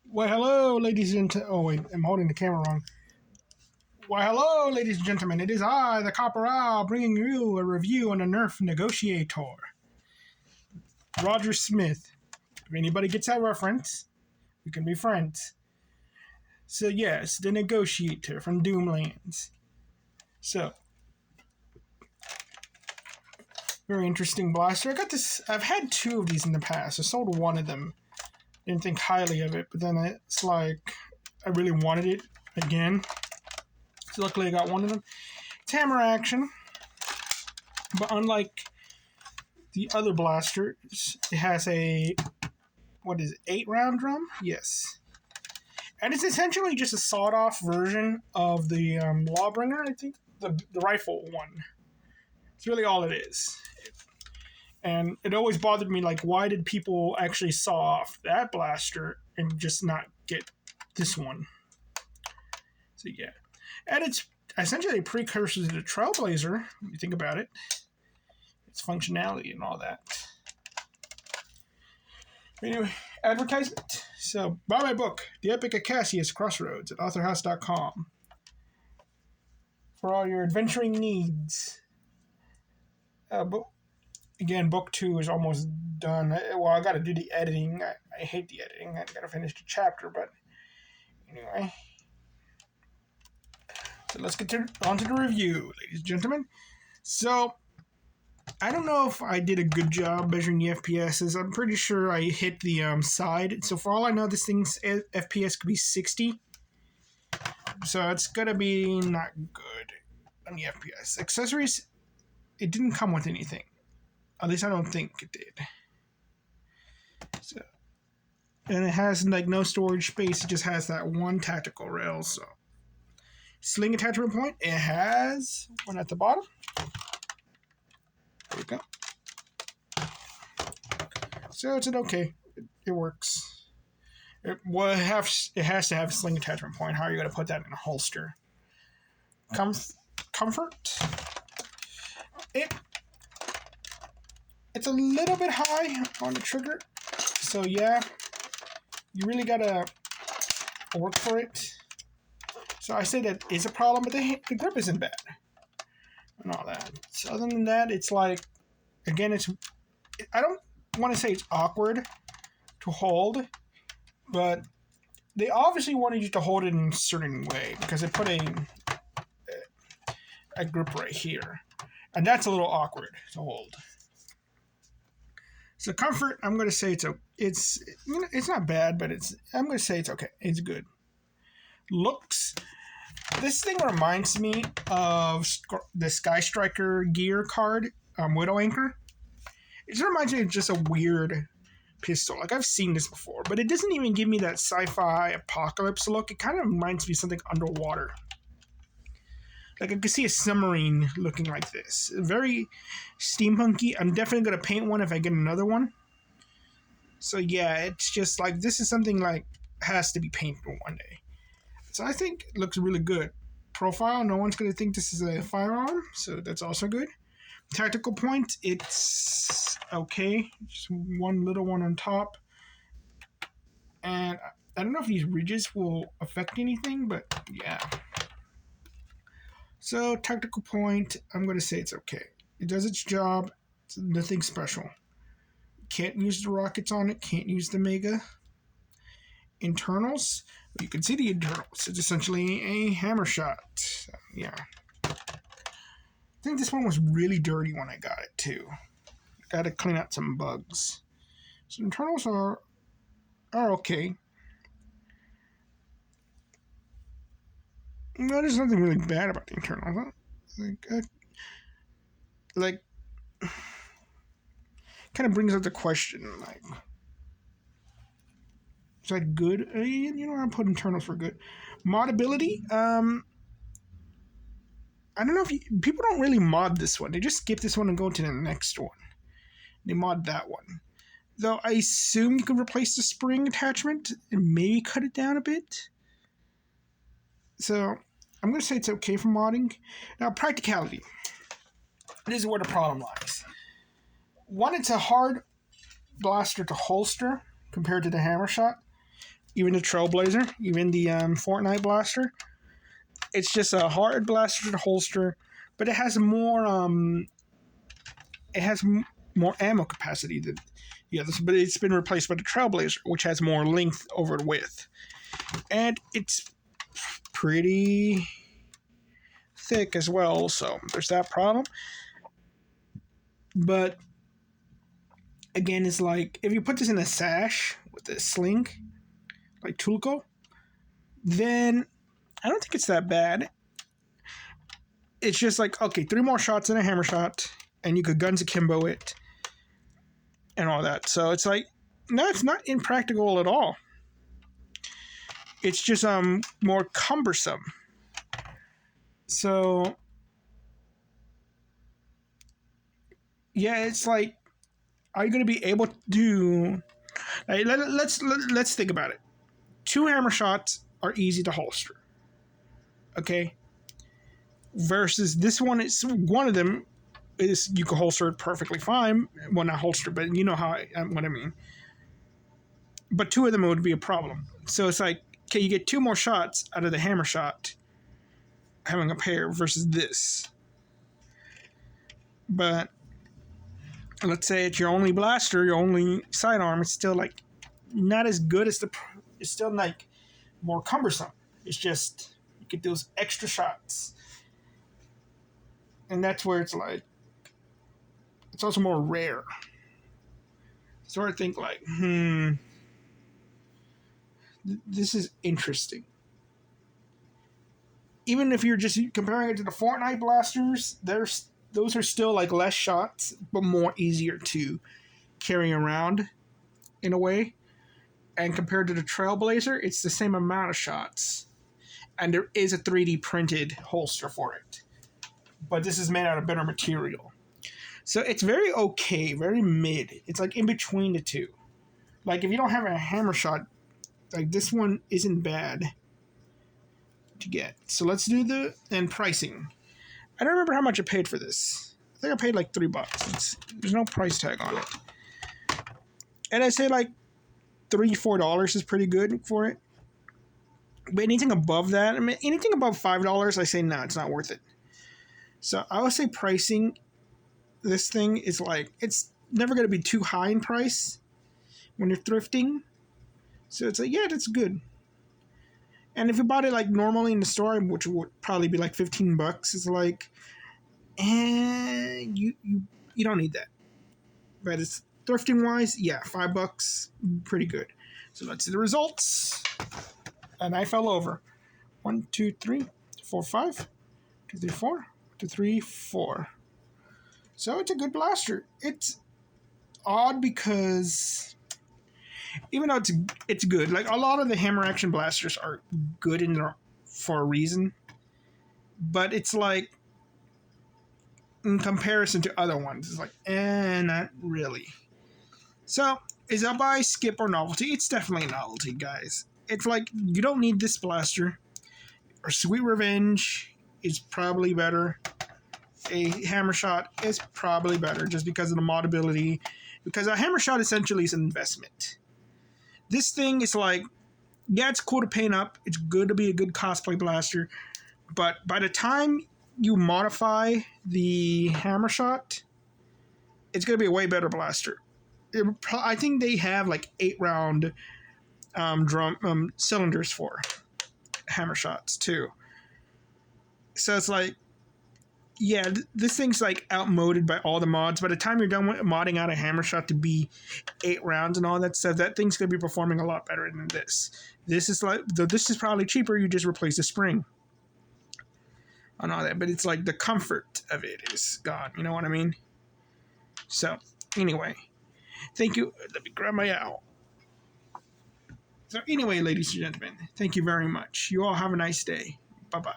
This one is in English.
Why, hello, ladies and oh wait, I'm holding the camera wrong. Why, hello, ladies and gentlemen. It is I, the Corporal, bringing you a review on the Nerf Negotiator. Roger Smith. If anybody gets that reference, we can be friends. So yes, the Negotiator from Doomlands. So, very interesting blaster. I got this. I've had two of these in the past. I sold one of them. Didn't think highly of it, but then it's like I really wanted it again. So luckily I got one of them. It's hammer action, but unlike the other blasters, it has a 8-round drum? Yes. And it's essentially just a sawed-off version of the Lawbringer, I think, the rifle one. It's really all it is. And it always bothered me, like, why did people actually saw off that blaster and just not get this one? So, yeah. And it's essentially a precursor to the Trailblazer, when you think about it. Its functionality and all that. Anyway, advertisement. So, buy my book, The Epic of Cassius Crossroads, at authorhouse.com. For all your adventuring needs. Again, book 2 is almost done. Well, I got to do the editing. I hate the editing. I got to finish the chapter, but anyway. So let's get on to the review, ladies and gentlemen. So, I don't know if I did a good job measuring the FPSs. I'm pretty sure I hit the side. So for all I know, this thing's FPS could be 60. So it's going to be not good on the FPS. Accessories, it didn't come with anything. At least I don't think it did. So, and it has like no storage space. It just has that one tactical rail. So, sling attachment point. It has one at the bottom. There we go. So it's an okay. It works. It has to have a sling attachment point. How are you going to put that in a holster? Comfort. It's a little bit high on the trigger, so yeah, you really gotta work for it. So I say that is a problem, but the grip isn't bad and all that. So other than that, it's like, again, I don't want to say it's awkward to hold, but they obviously wanted you to hold it in a certain way because they put a grip right here, and that's a little awkward to hold. So comfort, I'm going to say it's not bad, but I'm going to say it's okay. It's good. Looks, this thing reminds me of the Sky Striker gear card, Widow Anchor. It just reminds me of just a weird pistol. Like, I've seen this before, but it doesn't even give me that sci-fi apocalypse look. It kind of reminds me of something underwater. Like, I could see a submarine looking like this. Very steampunky. I'm definitely going to paint one if I get another one. So, yeah, it's just like, this is something like, has to be painted one day. So, I think it looks really good. Profile, no one's going to think this is a firearm. So, that's also good. Tactical point, it's okay. Just one little one on top. And I don't know if these ridges will affect anything, but yeah. So, tactical point, I'm going to say it's okay. It does its job. It's nothing special. Can't use the rockets on it. Can't use the Mega. Internals, you can see the internals. It's essentially a hammershot. So, yeah. I think this one was really dirty when I got it, too. Got to clean out some bugs. So, internals are okay. No, there's nothing really bad about the internals. Like, kind of brings up the question, like, is that good? You know, I'll put internals for good. Modability, I don't know if people don't really mod this one. They just skip this one and go to the next one. They mod that one. Though I assume you could replace the spring attachment and maybe cut it down a bit. So, I'm going to say it's okay for modding. Now, practicality. This is where the problem lies. One, it's a hard blaster to holster compared to the hammershot. even the Trailblazer, even the Fortnite blaster. It's just a hard blaster to holster, but it has more more ammo capacity than the others. But it's been replaced by the Trailblazer, which has more length over width, and it's pretty thick as well. So there's that problem. But again, it's like if you put this in a sash with a sling, like Tulco, then I don't think it's that bad. It's just like, okay, 3 more shots and a hammer shot, and you could guns akimbo it and all that. So it's like, no, it's not impractical at all. It's just more cumbersome. So yeah, it's like, are you going to be able to do? Like, let's think about it. 2 hammer shots are easy to holster. Okay. Versus this one, is one of them is you can holster it perfectly fine. Well, not holster, but you know what I mean. But 2 of them would be a problem. So it's like, okay, you get 2 more shots out of the hammer shot having a pair versus this. But let's say it's your only blaster, your only sidearm, it's still like not as good as it's still like more cumbersome. It's just you get those extra shots. And that's where it's like, it's also more rare. So I think like, this is interesting. Even if you're just comparing it to the Fortnite blasters, those are still like less shots, but more easier to carry around in a way. And compared to the Trailblazer, it's the same amount of shots. And there is a 3D printed holster for it. But this is made out of better material. So it's very okay, very mid. It's like in between the two. Like if you don't have a hammer shot, like this one isn't bad to get. So let's do and pricing. I don't remember how much I paid for this. I think I paid like $3. There's no price tag on it. And I say like $3-4 is pretty good for it. But anything above that, I mean, anything above $5, I say no, it's not worth it. So I would say pricing, this thing is like, it's never going to be too high in price when you're thrifting. So it's like, yeah, that's good. And if you bought it like normally in the store, which would probably be like $15, it's like, you don't need that. But it's thrifting wise, yeah, $5, pretty good. So let's see the results. And I fell over. 1, 2, 3, 4, 5, 2, 3, 4. 2, 3, 4. So it's a good blaster. It's odd because even though it's good, like a lot of the hammer action blasters are good for a reason, but it's like in comparison to other ones, it's like not really. So is that buy, skip, or novelty? It's definitely a novelty, guys. It's like you don't need this blaster. Or Sweet Revenge is probably better. A hammer shot is probably better just because of the modability. Because a hammer shot essentially is an investment. This thing is like, yeah, it's cool to paint up. It's good to be a good cosplay blaster. But by the time you modify the hammer shot, it's going to be a way better blaster. I think they have like 8-round cylinders for hammer shots too. So it's like, yeah, this thing's like outmoded by all the mods. By the time you're done with modding out a hammer shot to be 8 rounds and all that stuff, that thing's gonna be performing a lot better than this. This is probably cheaper. You just replace the spring and all that, but it's like the comfort of it is gone. You know what I mean? So anyway, thank you. Let me grab my owl. So anyway, ladies and gentlemen, thank you very much. You all have a nice day. Bye-bye.